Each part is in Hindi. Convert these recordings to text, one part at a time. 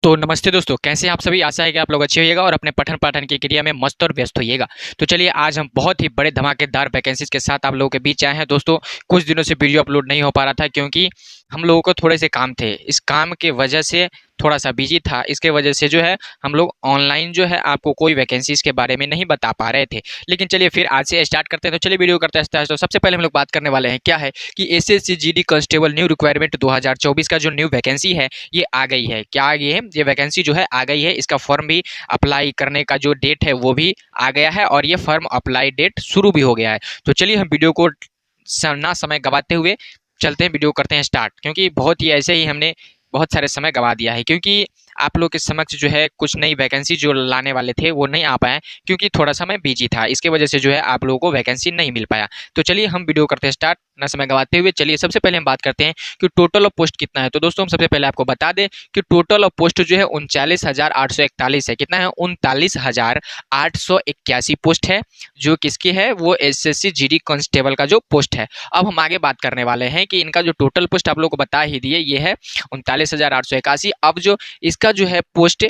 तो नमस्ते दोस्तों, कैसे हैं आप सभी। आशा है कि आप लोग अच्छे होइएगा और अपने पठन पाठन की क्रिया में मस्त और व्यस्त होइएगा। तो चलिए आज हम बहुत ही बड़े धमाकेदार वैकेंसीज के साथ आप लोगों के बीच आए हैं। दोस्तों कुछ दिनों से वीडियो अपलोड नहीं हो पा रहा था क्योंकि हम लोगों को थोड़े से काम थे। इस काम के वजह से थोड़ा सा बिजी था। इसके वजह से जो है हम लोग ऑनलाइन जो है आपको कोई वैकेंसीज के बारे में नहीं बता पा रहे थे। लेकिन चलिए फिर आज से स्टार्ट करते हैं। तो चलिए वीडियो करते हैं। तो सबसे पहले हम लोग बात करने वाले हैं क्या है कि SSC GD constable new requirement 2024 का जो न्यू वैकेंसी है ये आ गई है। क्या आ गई है? ये वैकेंसी जो है आ गई है। इसका फॉर्म भी अप्लाई करने का जो डेट है वो भी आ गया है और ये फॉर्म अप्लाई डेट शुरू भी हो गया है। तो चलिए हम वीडियो को ना समय गवाते हुए चलते हैं, वीडियो करते हैं स्टार्ट। क्योंकि बहुत ही ऐसे ही हमने बहुत सारे समय गवा दिया है क्योंकि आप लोग के समक्ष जो है कुछ नई वैकेंसी जो लाने वाले थे वो नहीं आ पाए क्योंकि थोड़ा सा मैं बिजी था। इसके वजह से जो है आप लोगों को वैकेंसी नहीं मिल पाया। तो चलिए हम वीडियो करते हैं स्टार्ट, ना समय गवाते हुए। चलिए सबसे पहले हम बात करते हैं कि टोटल ऑफ पोस्ट कितना है। तो दोस्तों हम सबसे पहले आपको बता दें कि टोटल ऑफ पोस्ट जो है 39,841 है। कितना है? 39,881 पोस्ट है जो किसकी है? वो एसएससी जीडी कांस्टेबल का जो पोस्ट है। अब हम आगे बात करने वाले हैं कि इनका जो टोटल पोस्ट आप लोग को बता ही दिए, ये है 39,881। अब जो इसका जो है पोस्ट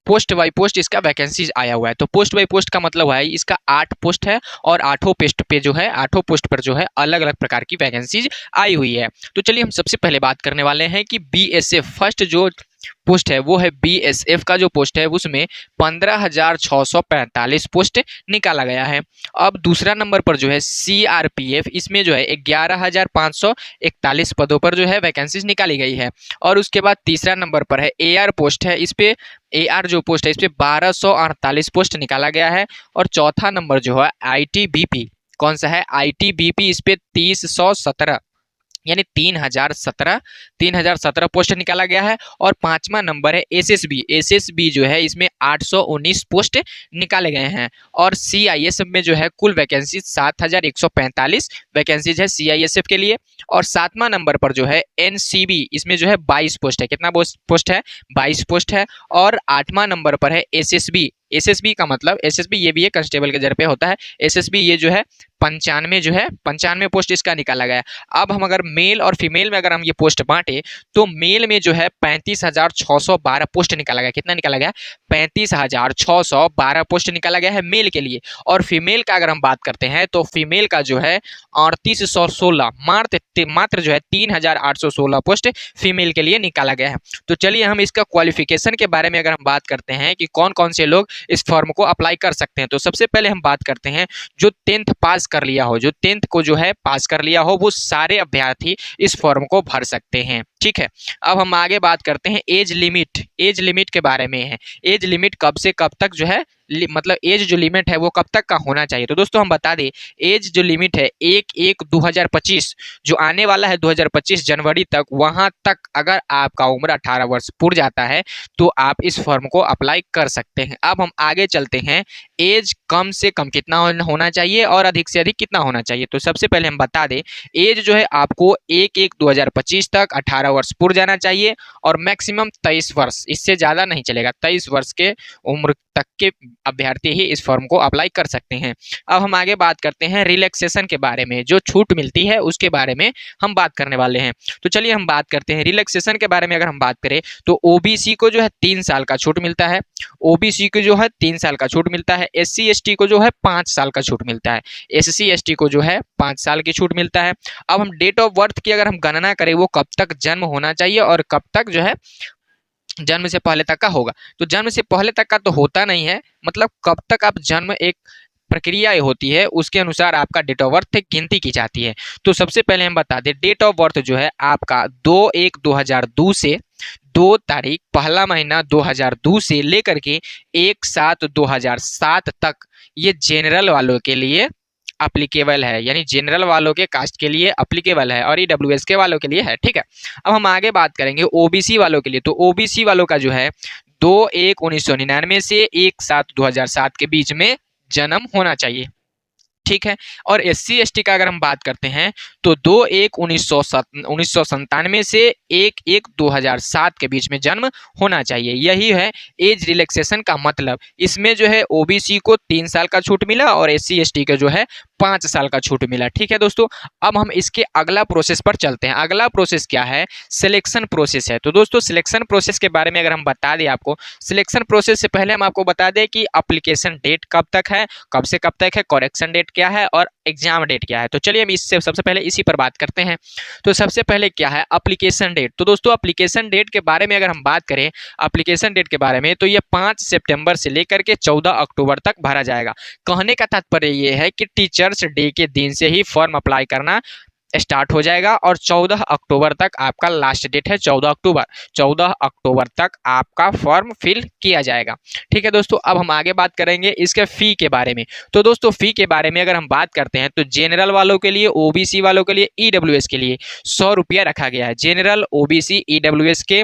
पोस्ट बाई पोस्ट इसका वैकेंसीज आया हुआ है। तो पोस्ट बाई पोस्ट का मतलब है इसका 8 पोस्ट है और 8 पोस्ट पे जो है 8 पोस्ट पर जो है अलग अलग प्रकार की वैकेंसीज आई हुई है। तो चलिए हम सबसे पहले बात करने वाले हैं कि बीएसएफ फर्स्ट जो पोस्ट है वो है बीएसएफ का जो पोस्ट है उसमें 15,645 पोस्ट निकाला गया है। अब दूसरा नंबर पर जो है सीआरपीएफ, इसमें जो है 11,541 पदों पर जो है वैकेंसीज निकाली गई है। और उसके बाद तीसरा नंबर पर है एआर पोस्ट है, इस पे एआर जो पोस्ट है इस पे 1248 पोस्ट निकाला गया है। और चौथा नंबर जो है आईटीबीपी, कौन सा है? आईटीबीपी, इस पे 3017 यानी 3,017 पोस्ट निकाला गया है। और पांचवा नंबर है एसएसबी, एसएसबी जो है इसमें 819 पोस्ट निकाले गए हैं। और सीआईएसएफ में जो है कुल वैकेंसी 7,145 वैकेंसीज है सीआईएसएफ के लिए। और सातवां नंबर पर जो है एनसीबी, इसमें जो है 22 पोस्ट है। कितना पोस्ट है? 22 पोस्ट है। और आठवां नंबर पर है एसएसबी, एसएसबी का मतलब एसएसबी ये भी है कांस्टेबल के जर पे होता है। एसएसबी ये जो है 95 पोस्ट इसका निकाला गया। अब हम अगर मेल और फीमेल में अगर हम ये पोस्ट बांटे तो मेल में जो है 35,612 पोस्ट निकाला गया। कितना निकाला गया? 35,612 पोस्ट निकाला गया है मेल के लिए। और फीमेल का अगर हम बात करते हैं तो फीमेल का जो है 3816 मात्र जो है 3,816 पोस्ट फीमेल के लिए निकाला गया है। तो चलिए हम इसका क्वालिफिकेशन के बारे में अगर हम बात करते हैं कि कौन कौन से लोग इस फॉर्म को अप्लाई कर सकते हैं, तो सबसे पहले हम बात करते हैं जो 10th पास कर लिया हो, जो 10th को जो है पास कर लिया हो वो सारे अभ्यर्थी इस फॉर्म को भर सकते हैं। ठीक है, अब हम आगे बात करते हैं एज लिमिट, एज लिमिट के बारे में है। एज लिमिट कब से कब तक जो है मतलब एज जो लिमिट है वो कब तक का होना चाहिए। तो दोस्तों हम बता दें एज जो लिमिट है 1/1/2025 जो आने वाला है 2025 जनवरी तक, वहां तक अगर आपका उम्र 18 वर्ष पूर्ण जाता है तो आप इस फॉर्म को अप्लाई कर सकते हैं। अब हम आगे चलते हैं एज कम से कम कितना होना चाहिए और अधिक से अधिक कितना होना चाहिए। तो सबसे पहले हम बता दें एज जो है आपको 1/1/2025 तक 18 वर्ष पूर्ण जाना चाहिए और मैक्सिमम 23 वर्ष, इससे ज़्यादा नहीं चलेगा। 23 वर्ष के उम्र तक के अभ्यर्थी ही इस फॉर्म को अप्लाई कर सकते हैं। अब हम आगे बात करते हैं रिलैक्सेशन के बारे में, जो छूट मिलती है उसके बारे में हम बात करने वाले हैं। तो चलिए हम बात करते हैं रिलैक्सेशन के बारे में। अगर हम बात करें तो ओबीसी को जो है 3 साल का छूट मिलता है, ओबीसी को जो है 3 साल का छूट मिलता है। एससी एसटी को जो है 5 साल का छूट मिलता है, एससी एसटी को जो है 5 साल की छूट मिलता है। अब हम डेट ऑफ बर्थ की अगर हम गणना करें वो कब तक जन्म होना चाहिए और कब तक जो है जन्म से पहले तक का होगा। तो जन्म से पहले तक का तो होता नहीं है, मतलब कब तक आप जन्म एक प्रक्रिया होती है उसके अनुसार आपका डेट ऑफ बर्थ गिनती की जाती है। तो सबसे पहले हम बता दें डेट ऑफ बर्थ जो है आपका 2/1/2002 से 2 तारीख पहला महीना 2002 से लेकर के 1/7/2007 तक ये जनरल वालों के लिए अप्लीकेबल है, यानी जनरल वालों के कास्ट के लिए अप्लीकेबल है और ईडब्ल्यूएस के वालों के लिए है। ठीक है, अब हम आगे बात करेंगे ओबीसी वालों के लिए। तो ओबीसी वालों का जो है 2/1/1999 से 1/7/2007 के बीच में जन्म होना चाहिए। ठीक है, और एससी एसटी का अगर हम बात करते हैं तो 2/1/1997 से 1/1/2007 के बीच में जन्म होना चाहिए। यही है एज रिलैक्सेशन का मतलब। इसमें जो है ओबीसी को 3 साल का छूट मिला और एससी एसटी का जो है 5 साल का छूट मिला। ठीक है दोस्तों, अब हम इसके अगला प्रोसेस पर चलते हैं। अगला प्रोसेस क्या है? सिलेक्शन प्रोसेस है। तो दोस्तों सिलेक्शन प्रोसेस के बारे में अगर हम बता दें आपको, सिलेक्शन प्रोसेस से पहले हम आपको बता दें कि एप्लीकेशन डेट कब तक है, कब से कब तक है, करेक्शन डेट क्या है और एग्जाम डेट क्या है। तो चलिए हम इससे सबसे पहले इसी पर बात करते हैं। तो सबसे पहले क्या है? Application date. तो दोस्तों एप्लीकेशन डेट के बारे में अगर हम बात करें, एप्लीकेशन डेट के बारे में, तो ये 5 सितंबर से लेकर के 14 अक्टूबर तक भरा जाएगा। कहने का तात्पर्य ये है कि टीचर्स डे के दिन से ही फॉर्म अप्लाई करना स्टार्ट हो जाएगा और 14 अक्टूबर तक आपका लास्ट डेट है। 14 अक्टूबर तक आपका फॉर्म फिल किया जाएगा। ठीक है दोस्तों, अब हम आगे बात करेंगे इसके फी के बारे में। तो दोस्तों फी के बारे में अगर हम बात करते हैं तो जनरल वालों के लिए, ओबीसी वालों के लिए, ईडब्ल्यूएस के लिए 100 रुपया रखा गया है। जनरल, ओबीसी, ईडब्ल्यूएस के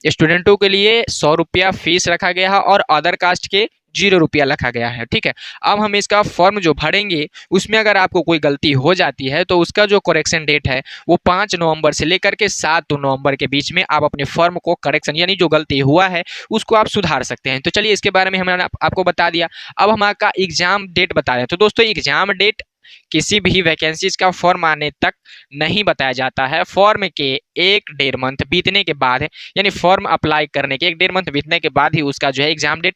स्टूडेंटों के लिए 100 रुपया फीस रखा गया है और अदर कास्ट के 0 रुपया रखा गया है। ठीक है, अब हम इसका फॉर्म जो भरेंगे उसमें अगर आपको कोई गलती हो जाती है तो उसका जो करेक्शन डेट है वो 5 नवंबर से लेकर के 7 नवंबर के बीच में आप अपने फॉर्म को करेक्शन यानी जो गलती हुआ है उसको आप सुधार सकते हैं। तो चलिए इसके बारे में हमने आपको बता दिया। अब हम आपका एग्जाम डेट बता दें। तो दोस्तों एग्जाम डेट किसी भी वैकेंसीज का फॉर्म आने तक नहीं बताया जाता है। फॉर्म के 1-1.5 मंथ बीतने के बाद, यानी फॉर्म अप्लाई करने के 1-1.5 मंथ बीतने के बाद ही उसका जो है exam date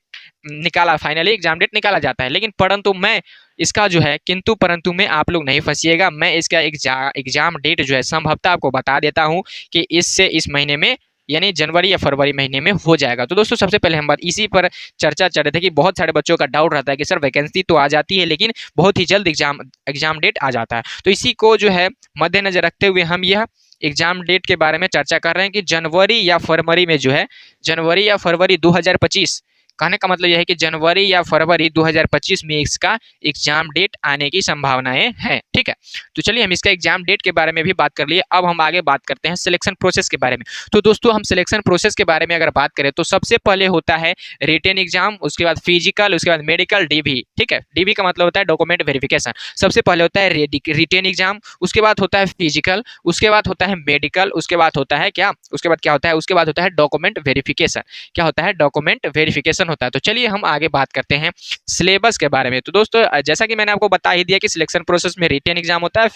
finally exam date निकाला जाता है। लेकिन परंतु मैं इसका जो है किंतु परंतु में आप लोग नहीं फंसिएगा। मैं इसका एग्जाम डेट जो है संभवतः आपको बता देता हूँ कि इससे इस महीने में यानी जनवरी या फरवरी महीने में हो जाएगा। तो दोस्तों सबसे पहले हम बात इसी पर चर्चा कर रहे थे कि बहुत सारे बच्चों का डाउट रहता है कि सर वैकेंसी तो आ जाती है लेकिन बहुत ही जल्द एग्जाम डेट आ जाता है। तो इसी को जो है मद्देनजर रखते हुए हम यह एग्जाम डेट के बारे में चर्चा कर रहे हैं कि जनवरी या फरवरी में जो है, जनवरी या फरवरी 2025, कहने का मतलब यह है कि जनवरी या फरवरी 2025 में इसका एग्जाम डेट आने की संभावनाएं हैं। ठीक है, तो चलिए हम इसका एग्जाम डेट के बारे में भी बात कर लिए। अब हम आगे बात करते हैं सिलेक्शन प्रोसेस के बारे में। तो दोस्तों हम सिलेक्शन प्रोसेस के बारे में अगर बात करें तो सबसे पहले होता है रिटेन एग्जाम, उसके बाद फिजिकल, उसके बाद मेडिकल, डीबी। ठीक है, डीबी का मतलब होता है डॉक्यूमेंट वेरिफिकेशन। सबसे पहले होता है रिटेन एग्जाम, उसके बाद होता है फिजिकल, उसके बाद होता है मेडिकल, उसके बाद होता है क्या, उसके बाद क्या होता है, उसके बाद होता है डॉक्यूमेंट वेरिफिकेशन। क्या होता है? डॉक्यूमेंट वेरिफिकेशन होता है। तो चलिए हम आगे बात करते हैं सिलेबस के बारे में। तो दोस्तों जैसा कि मैंने आपको बता ही दिया कि सिलेक्शन प्रोसेस में रिटेन एग्जाम होता है,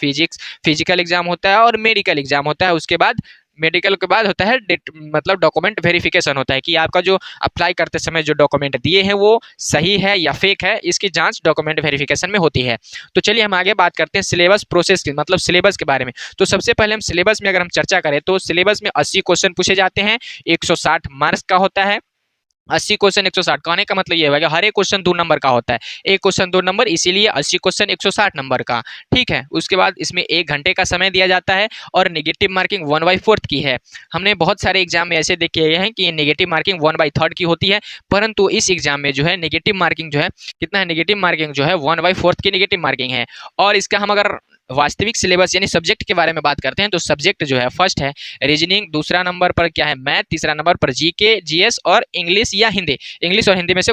फिजिकल एग्जाम होता है और मेडिकल एग्जाम होता है। उसके बाद मेडिकल के बाद होता है मतलब डॉक्यूमेंट वेरिफिकेशन होता है कि आपका जो अप्लाई करते समय जो डॉक्यूमेंट दिए हैं वो सही है या फेक है, इसकी जांच डॉक्यूमेंट वेरिफिकेशन में होती है। तो चलिए हम आगे बात करते हैं सिलेबस प्रोसेस की, मतलब सिलेबस के बारे में। तो सबसे पहले हम सिलेबस में अगर हम चर्चा करें तो सिलेबस में 80 क्वेश्चन पूछे जाते हैं, 160 मार्क्स का होता है। 80 क्वेश्चन 160, कहने का मतलब ये है कि हर एक क्वेश्चन 2 नंबर का होता है। एक क्वेश्चन 2 नंबर, इसीलिए 80 क्वेश्चन 160 नंबर का। ठीक है, उसके बाद इसमें 1 घंटे का समय दिया जाता है और नेगेटिव मार्किंग 1/4 की है। हमने बहुत सारे एग्जाम में ऐसे देखे हैं कि नेगेटिव मार्किंग 1/3 की होती है, परंतु इस एग्जाम में जो है नेगेटिव मार्किंग जो है कितना है, नेगेटिव मार्किंग जो है 1/4 की नेगेटिव मार्किंग है। और इसका हम अगर वास्तविक सिलेबस यानी सब्जेक्ट के बारे में बात करते हैं तो सब्जेक्ट जो है फर्स्ट है रीजनिंग, दूसरा नंबर पर क्या है मैथ, तीसरा नंबर पर जीके, जीएस और इंग्लिश या हिंदी। इंग्लिश और हिंदी में से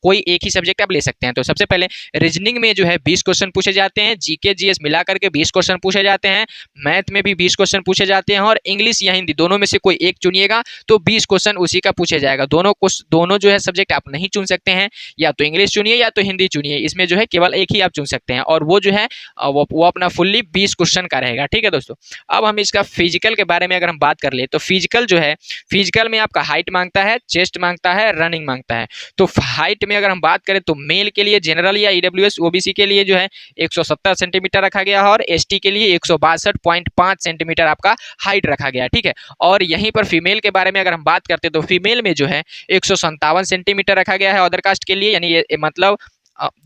कोई एक ही सब्जेक्ट आप ले सकते हैं। तो सबसे पहले रीजनिंग में जो है 20 क्वेश्चन पूछे जाते हैं, जीके जीएस मिला करके 20 क्वेश्चन पूछे जाते हैं, मैथ में भी 20 क्वेश्चन पूछे जाते हैं और इंग्लिश या हिंदी दोनों में से कोई एक चुनिएगा तो 20 क्वेश्चन उसी का पूछे जाएगा। दोनों जो है सब्जेक्ट आप नहीं चुन सकते हैं, या तो इंग्लिश चुनिए या तो हिंदी चुनिए, इसमें जो है केवल एक ही आप चुन सकते हैं और वो जो है वो अपना फुल्ली 20 क्वेश्चन का रहेगा। ठीक है दोस्तों, अब हम इसका फिजिकल के बारे में अगर हम बात कर ले तो फिजिकल जो है, फिजिकल में आपका हाइट मांगता है, चेस्ट मांगता है, रनिंग मांगता है। तो हाइट में अगर हम बात करें तो मेल के लिए जनरल या ईडब्ल्यूएस ओबीसी के लिए जो है 170 सेंटीमीटर रखा गया है और एसटी के लिए 162.5 सेंटीमीटर आपका हाइट रखा गया है। ठीक है, और यहीं पर फीमेल के बारे में अगर हम बात करते हैं तो फीमेल में जो है 157 सेंटीमीटर रखा गया है अदर कास्ट के लिए, यानी मतलब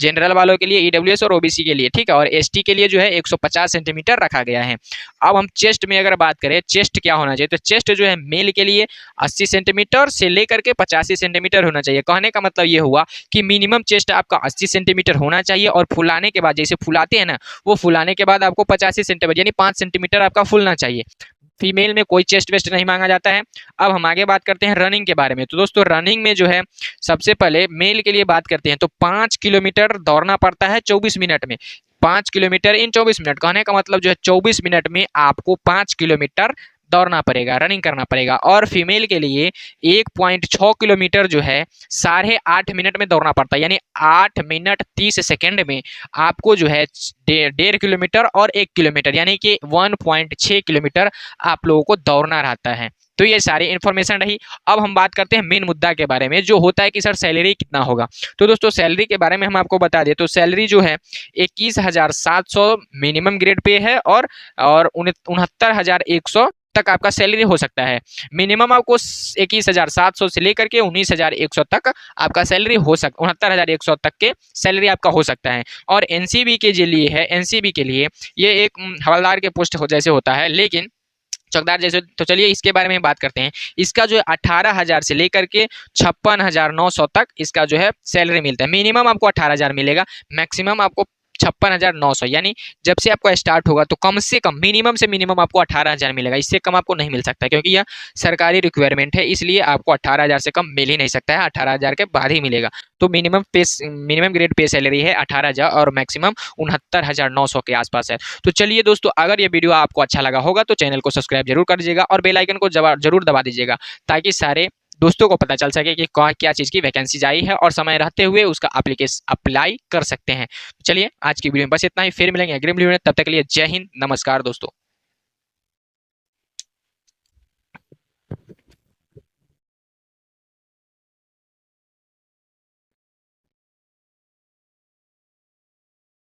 जनरल वालों के लिए, ईडब्ल्यूएस और ओबीसी के लिए। ठीक है, और एसटी के लिए जो है 150 सेंटीमीटर रखा गया है। अब हम चेस्ट में अगर बात करें, चेस्ट क्या होना चाहिए, तो चेस्ट जो है मेल के लिए 80 सेंटीमीटर से लेकर के 85 सेंटीमीटर होना चाहिए। कहने का मतलब ये हुआ कि मिनिमम चेस्ट आपका 80 सेंटीमीटर होना चाहिए और फुलाने के बाद, जैसे फुलाते हैं ना, वो फुलाने के बाद आपको 85 सेंटीमीटर यानी 5 सेंटीमीटर आपका फुलना चाहिए। फीमेल में कोई चेस्ट वेस्ट नहीं मांगा जाता है। अब हम आगे बात करते हैं रनिंग के बारे में। तो दोस्तों रनिंग में जो है सबसे पहले मेल के लिए बात करते हैं तो 5 किलोमीटर दौड़ना पड़ता है 24 मिनट में। 5 किलोमीटर इन 24 मिनट, कहने का मतलब जो है 24 मिनट में आपको 5 किलोमीटर दौड़ना पड़ेगा, रनिंग करना पड़ेगा। और फीमेल के लिए 1.6 किलोमीटर जो है 8.5 मिनट में दौड़ना पड़ता है, यानी 8 मिनट 30 सेकेंड में आपको जो है 1.5 किलोमीटर और 1 किलोमीटर यानी कि 1.6 किलोमीटर आप लोगों को दौड़ना रहता है। तो ये सारी इन्फॉर्मेशन रही। अब हम बात करते हैं मेन मुद्दा के बारे में, जो होता है कि सर सैलरी कितना होगा। तो दोस्तों सैलरी के बारे में हम आपको बता दें तो सैलरी जो है 21,700 मिनिमम ग्रेड पे है और 69,100 तक आपका सैलरी हो सकता है। मिनिमम आपको 21,700 से लेकर के 19,100 तक आपका सैलरी हो सकता, 69,100 तक के सैलरी आपका हो सकता है। और एनसीबी के लिए है, एनसीबी के लिए ये एक हवलदार के पोस्ट जैसे होता है, लेकिन चौकीदार जैसे। तो चलिए इसके बारे में बात करते हैं। इसका जो है 18,000 से लेकर के 56,900 तक इसका जो है सैलरी मिलता है। मिनिमम आपको 18,000 मिलेगा, मैक्सिमम आपको 56,900, यानी जब से आपका स्टार्ट होगा तो कम से कम मिनिमम से मिनिमम आपको 18,000 मिलेगा। इससे कम आपको नहीं मिल सकता, क्योंकि यह सरकारी रिक्वायरमेंट है, इसलिए आपको 18,000 से कम मिल ही नहीं सकता है, 18,000 के बाद ही मिलेगा। तो मिनिमम ग्रेड पे सैलरी है 18,000 और मैक्सिमम 69,900 के आसपास है। तो चलिए दोस्तों, अगर ये वीडियो आपको अच्छा लगा होगा तो चैनल को सब्सक्राइब जरूर कर दीजिएगा और बेल आइकन को जरूर दबा दीजिएगा, ताकि सारे दोस्तों को पता चल सके कि क्या चीज़ की वैकेंसी आई है और समय रहते हुए उसका एप्लीकेशन अप्लाई कर सकते हैं। चलिए आज की वीडियो में बस इतना ही, फिर मिलेंगे अगली वीडियो में, तब तक के लिए जय हिंद, नमस्कार दोस्तों।